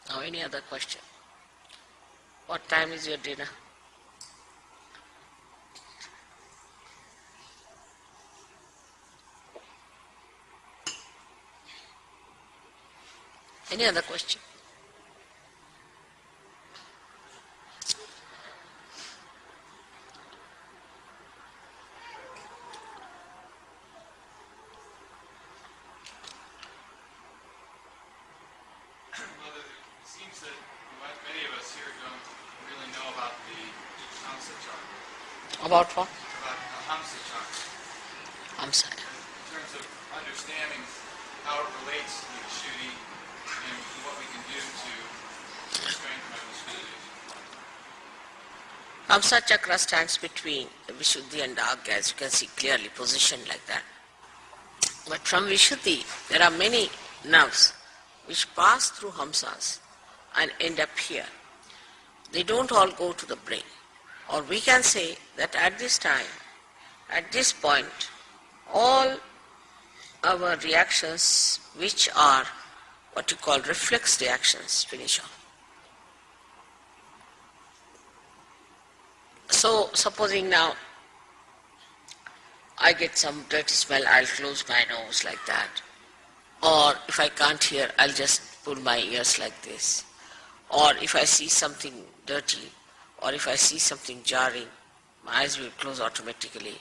Now any other question? What time is your dinner? Any other question? It seems that many of us here don't really know about the Hamnsha chakra. About what? About the Hamnsha chakra. Hamnsha. In terms of understanding how it relates to the Vishuddhi and what we can do to strengthen our Vishuddhi. Hamnsha chakra stands between the Vishuddhi and Agya, as you can see clearly, positioned like that. But from Vishuddhi, there are many nerves which pass through Hamsas and end up here. They don't all go to the brain. Or we can say that at this time, at this point, all our reactions, which are what you call reflex reactions, finish off. So, supposing now I get some dirty smell, I'll close my nose like that. Or if I can't hear, I'll just pull my ears like this. Or if I see something dirty, or if I see something jarring, my eyes will close automatically.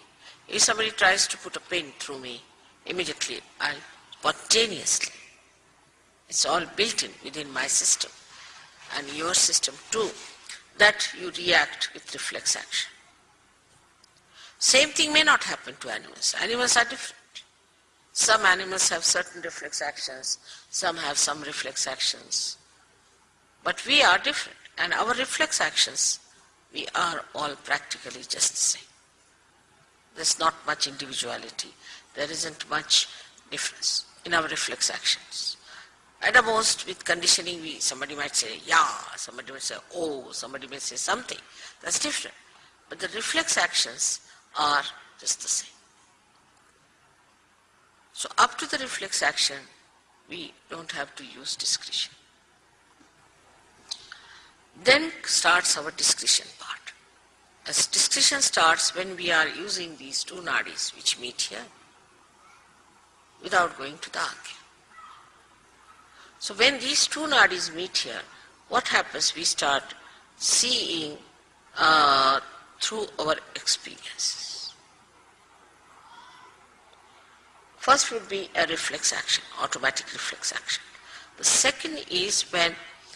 If somebody tries to put a pin through me, immediately I'll spontaneously. It's all built in within my system and your system too, that you react with reflex action. Same thing may not happen to animals. Animals are different. Some animals have certain reflex actions, some have some reflex actions. But we are different, and our reflex actions, we are all practically just the same. There's not much individuality. There isn't much difference in our reflex actions. At the most, with conditioning, somebody might say, yeah, somebody might say, oh, somebody may say something. That's different. But the reflex actions are just the same. So up to the reflex action, we don't have to use discretion. Then starts our discretion part. As discretion starts when we are using these two nadis which meet here without going to the Agya. So when these two nadis meet here, what happens? We start seeing through our experiences. First would be a reflex action, automatic reflex action. The second is when,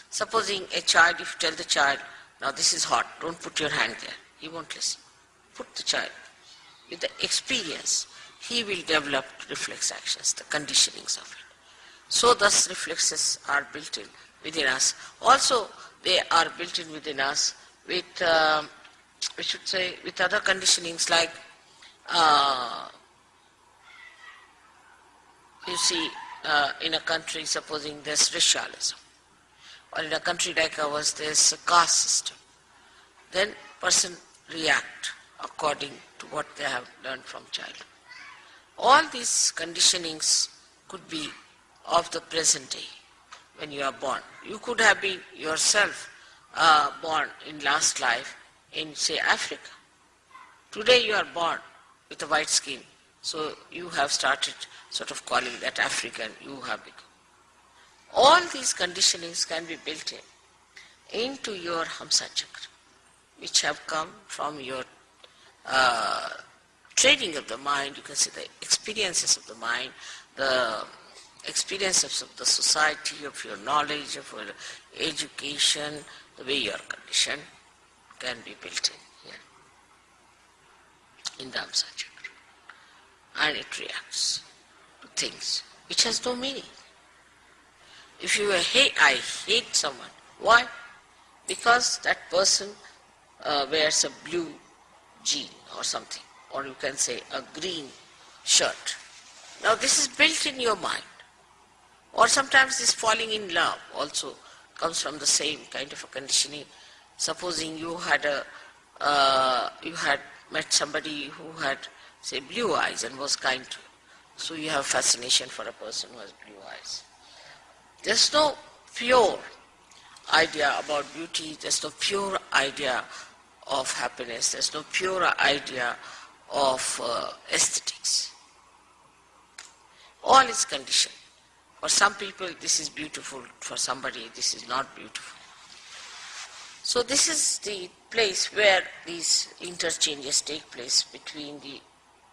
supposing a child, if you tell the child, now this is hot, don't put your hand there, he won't listen. Put the child. With the experience, he will develop reflex actions, the conditionings of it. So thus reflexes are built in within us. Also, they are built in within us with, we should say, with other conditionings like, you see, in a country, supposing there's racialism, or in a country like ours, there's a caste system, then person react according to what they have learned from childhood. All these conditionings could be of the present day when you are born. You could have been yourself born in last life in, say, Africa. Today you are born with a white skin, so you have started sort of calling that African, you have become. All these conditionings can be built into your Hamsa chakra, which have come from your training of the mind. You can see the experiences of the mind, the experiences of the society, of your knowledge, of your education, the way you are conditioned can be built in here, in the Hamsa chakra. And it reacts to things which has no meaning. If you I hate someone, why? Because that person wears a blue jean or something, or you can say a green shirt. Now this is built in your mind. Or sometimes this falling in love also comes from the same kind of a conditioning. Supposing you had met somebody who had, say, blue eyes and was kind to you. So you have fascination for a person who has blue eyes. There's no pure idea about beauty, there's no pure idea of happiness, there's no pure idea of aesthetics. All is conditioned. For some people this is beautiful, for somebody this is not beautiful. So this is the place where these interchanges take place between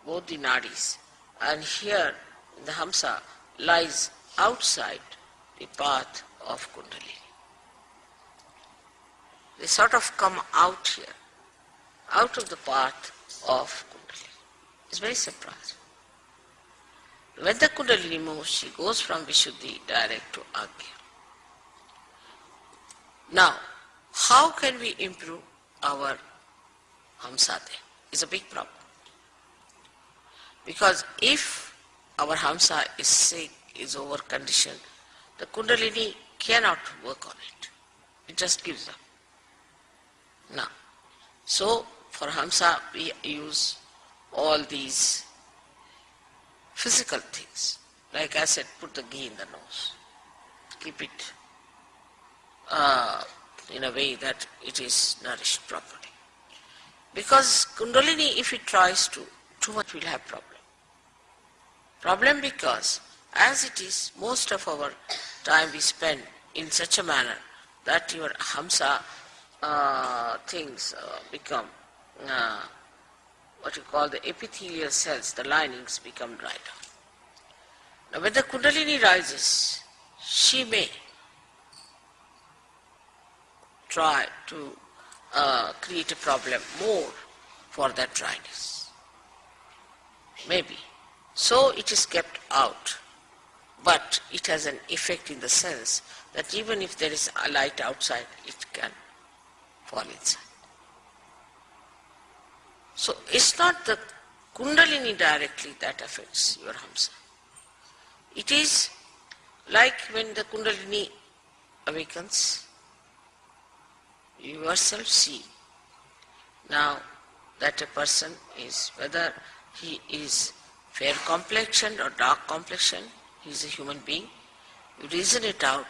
both the nadis. And here the Hamsa lies outside the path of Kundalini. They sort of come out here, out of the path of Kundalini. It's very surprising. When the Kundalini moves, she goes from Vishuddhi direct to Agya. Now, how can we improve our Hamsa then? It's a big problem. Because if our Hamsa is sick, is over-conditioned, the Kundalini cannot work on it. It just gives up. Now, so for Hamsa we use all these physical things. Like I said, put the ghee in the nose. Keep it in a way that it is nourished properly. Because Kundalini, if it tries to, too much will have problem. Problem because as it is, most of our time we spend in such a manner that your Hamsa things become what you call the epithelial cells, the linings become dried out. Now when the Kundalini rises, she may try to create a problem more for that dryness. Maybe. So it is kept out, but it has an effect in the sense that even if there is a light outside, it can fall inside. So it's not the Kundalini directly that affects your Hamsa. It is like when the Kundalini awakens, you yourself see now that a person is, whether he is fair complexioned or dark complexioned, he is a human being, you reason it out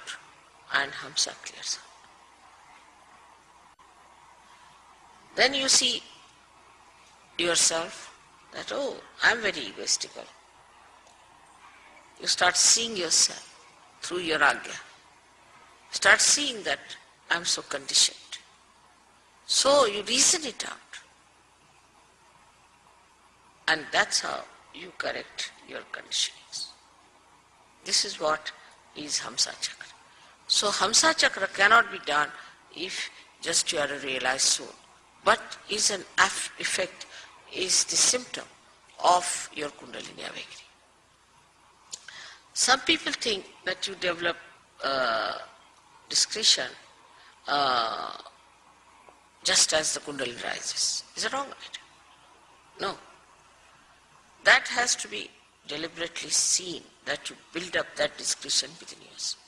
and Hamsa clears out. Then you see yourself that, oh, I am very egoistical. You start seeing yourself through your Agya. Start seeing that I am so conditioned. So you reason it out. And that's how you correct your conditionings. This is what is Hamsa Chakra. So Hamsa Chakra cannot be done if just you are a realized soul, but is an effect, is the symptom of your Kundalini awakening. Some people think that you develop discretion just as the Kundalini rises. Is it wrong idea? No. That has to be deliberately seen, that you build up that discretion within yourself.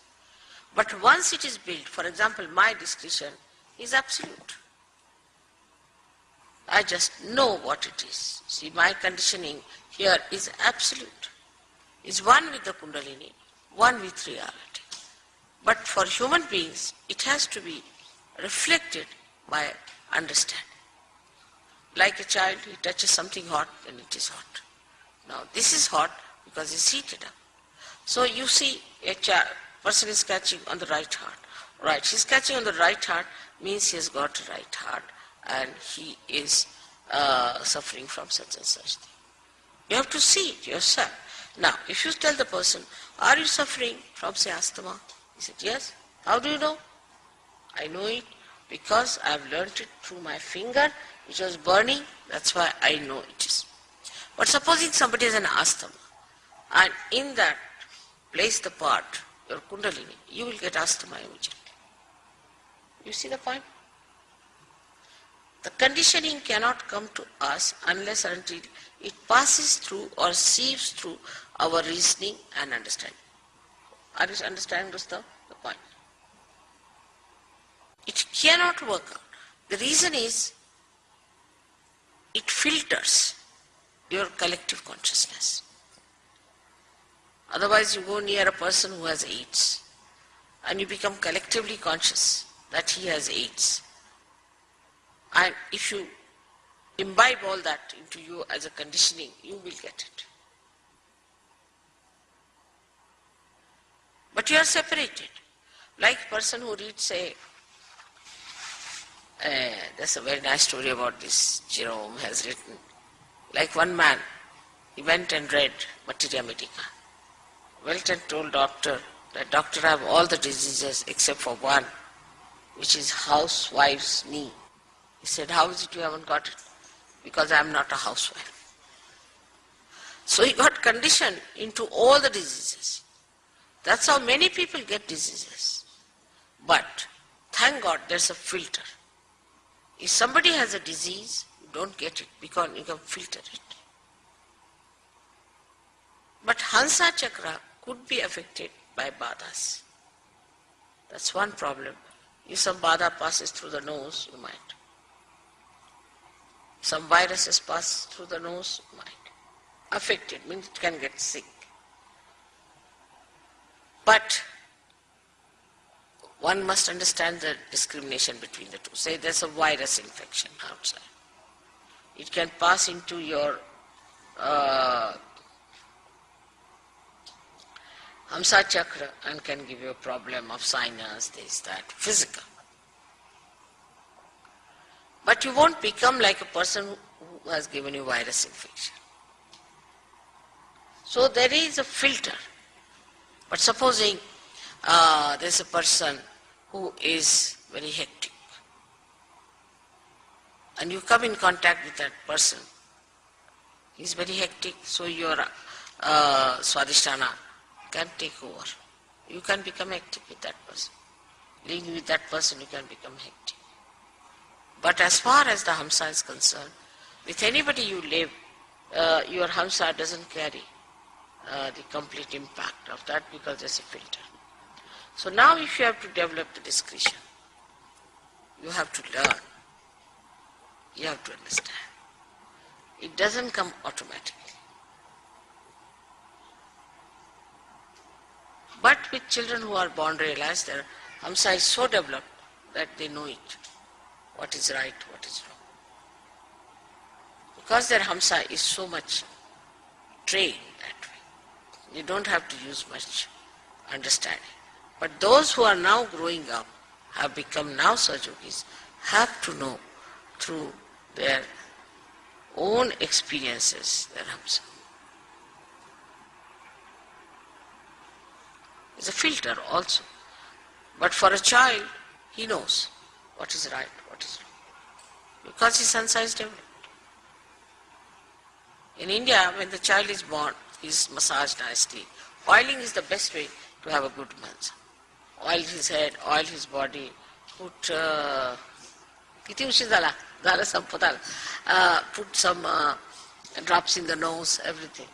But once it is built, for example, my discretion is absolute. I just know what it is. See, my conditioning here is absolute. It's one with the Kundalini, one with reality. But for human beings, it has to be reflected by understanding. Like a child, he touches something hot, then it is hot. Now this is hot because it's heated up. So you see a person is catching on the right heart. Right, he's catching on the right heart means he has got a right heart and he is suffering from such and such thing. You have to see it yourself. Now, if you tell the person, are you suffering from, say, asthma? He said, yes. How do you know? I know it because I have learnt it through my finger, which was burning. That's why I know it is. But supposing somebody has an asthma, and in that place the part, your Kundalini, you will get asthma immediately. You see the point? The conditioning cannot come to us unless and until it passes through or sieves through our reasoning and understanding. Are you understanding the point? It cannot work out. The reason is it filters your collective consciousness. Otherwise you go near a person who has AIDS and you become collectively conscious that he has AIDS. And if you imbibe all that into you as a conditioning, you will get it. But you are separated. Like a person who reads, say, there's a very nice story about this, Jerome has written. Like one man, he went and read Materia Medica. Went and told doctor that, doctor, I have all the diseases except for one, which is housewife's knee. He said, how is it you haven't got it? Because I am not a housewife. So he got conditioned into all the diseases. That's how many people get diseases. But thank God there's a filter. If somebody has a disease, you don't get it because you can filter it. But Hamnsha chakra could be affected by badas. That's one problem. If some bada passes through the nose, you might. Some viruses pass through the nose, you might. Affected means it can get sick. But one must understand the discrimination between the two. Say there's a virus infection outside. It can pass into your Hamnsha chakra and can give you a problem of sinus, this, that, physical. But you won't become like a person who has given you virus infection. So there is a filter. But supposing there's a person who is very hectic and you come in contact with that person, he's very hectic, so your swadhisthana can take over. You can become hectic with that person. Living with that person, you can become hectic. But as far as the Hamnsha is concerned, with anybody you live, your Hamnsha doesn't carry the complete impact of that because there's a filter. So now if you have to develop the discretion, you have to learn. You have to understand. It doesn't come automatically. But with children who are born realized, their Hamnsha is so developed that they know it. What is right, what is wrong. Because their Hamnsha is so much trained that way. You don't have to use much understanding. But those who are now growing up, have become now Sahajogis, have to know through their own experiences their Hamnsha. It's a filter also. But for a child, he knows what is right, what is wrong. Because his Hamnsha is developed. In India, when the child is born, he is massaged nicely. Oiling is the best way to have a good Hamnsha. Oil his head, oil his body, put put some drops in the nose, everything.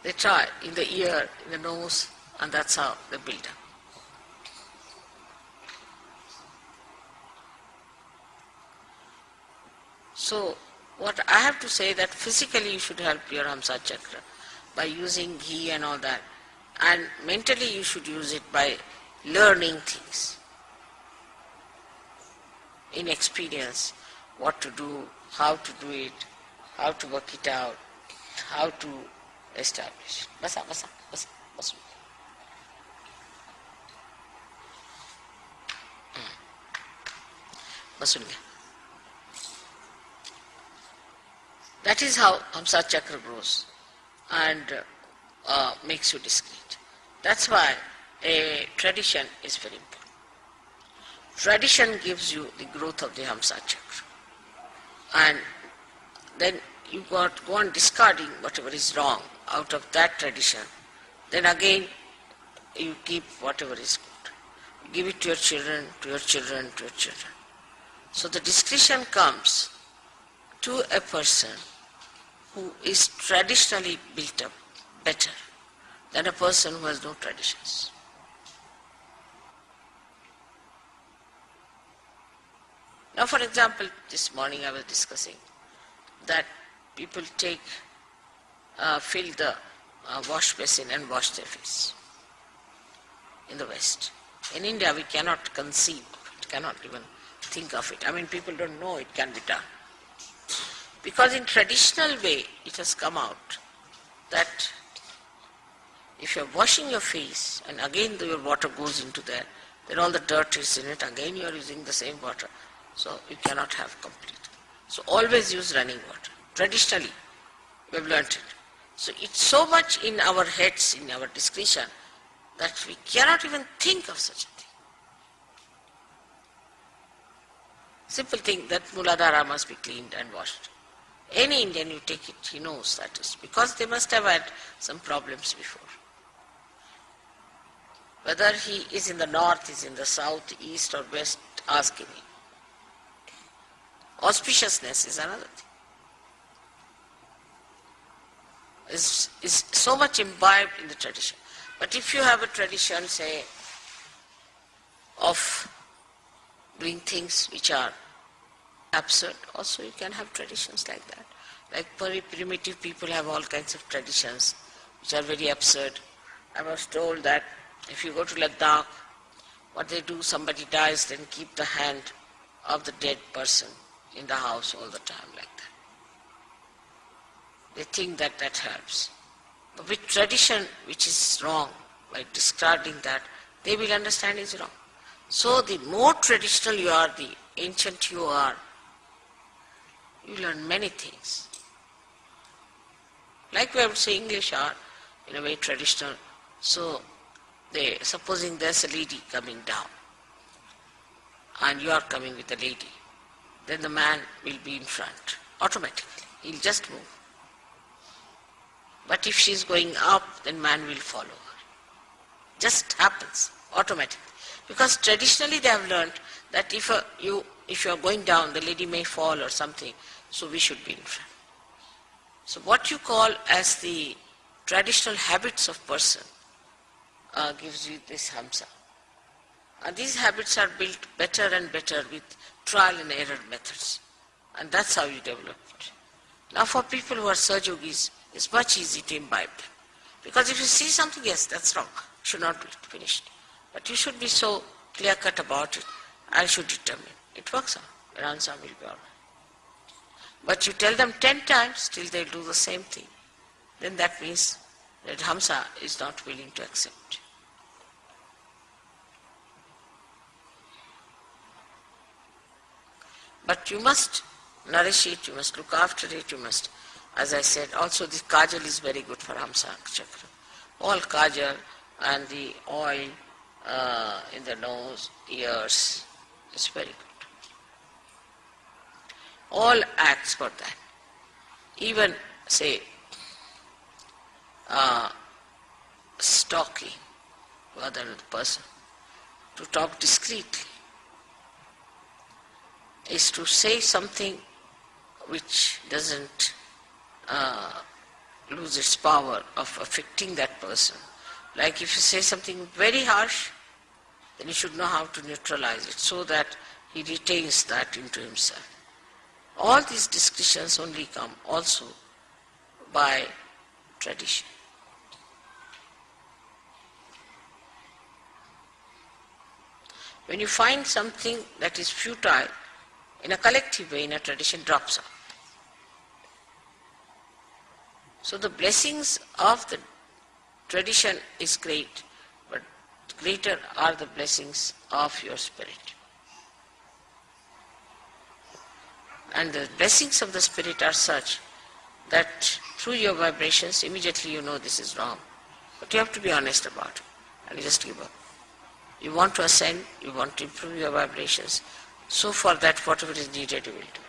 They try in the ear, in the nose, and that's how they build up. So, what I have to say that physically you should help your Hamnsha chakra by using ghee and all that, and mentally you should use it by learning things in experience, what to do, how to do it, how to work it out, how to establish. Basa. That is how Hamnsha chakra grows and makes you discreet. That's why a tradition is very important. Tradition gives you the growth of the Hamnsha chakra. And then you go on discarding whatever is wrong out of that tradition. Then again you keep whatever is good. You give it to your children, to your children, to your children. So the discretion comes to a person who is traditionally built up better than a person who has no traditions. Now, for example, this morning I was discussing that people fill the wash basin and wash their face in the West. In India, we cannot conceive of it, cannot even think of it. I mean, people don't know it can be done. Because in traditional way, it has come out that if you're washing your face and again your water goes into there, then all the dirt is in it, again you are using the same water. So you cannot have complete. So always use running water. Traditionally, we have learnt it. So it's so much in our heads, in our discretion, that we cannot even think of such a thing. Simple thing that Muladhara must be cleaned and washed. Any Indian you take it, he knows that is, because they must have had some problems before. Whether he is in the north, is in the south, east or west, ask him. Auspiciousness is another thing. Is so much imbibed in the tradition. But if you have a tradition, say, of doing things which are absurd, also you can have traditions like that. Like very primitive people have all kinds of traditions which are very absurd. I was told that if you go to Ladakh, what they do, somebody dies, then keep the hand of the dead person in the house all the time like that. They think that that helps. But with tradition which is wrong, by discarding that, they will understand is wrong. So the more traditional you are, the ancient you are, you learn many things. Like we would say, English are in a way traditional. So supposing there's a lady coming down and you are coming with a lady, then the man will be in front automatically. He'll just move. But if she's going up, then man will follow her. Just happens automatically. Because traditionally they have learned that if you are going down, the lady may fall or something, so we should be in front. So what you call as the traditional habits of person gives you this Hamnsha. And these habits are built better and better with trial and error methods. And that's how you develop it. Now for people who are Sahaja-yogis, it's much easier to imbibe them. Because if you see something, yes, that's wrong, you should not do it, finished. But you should be so clear-cut about it, I should determine. It works out, your answer will be all right. But you tell them 10 times, still they'll do the same thing. Then that means that Hamnsha is not willing to accept. But you must nourish it, you must look after it, you must, as I said, also this kajal is very good for Hamnsha chakra. All kajal and the oil in the nose, ears, is very good. All acts for that. Even, say, stalking rather than the person, to talk discreetly, is to say something which doesn't lose its power of affecting that person. Like if you say something very harsh, then you should know how to neutralize it so that he retains that into himself. All these discussions only come also by tradition. When you find something that is futile, in a collective way, in a tradition, drops out. So the blessings of the tradition is great, but greater are the blessings of your spirit. And the blessings of the spirit are such that through your vibrations, immediately you know this is wrong. But you have to be honest about it and just give up. You want to ascend, you want to improve your vibrations. So for that, whatever is needed, you will do.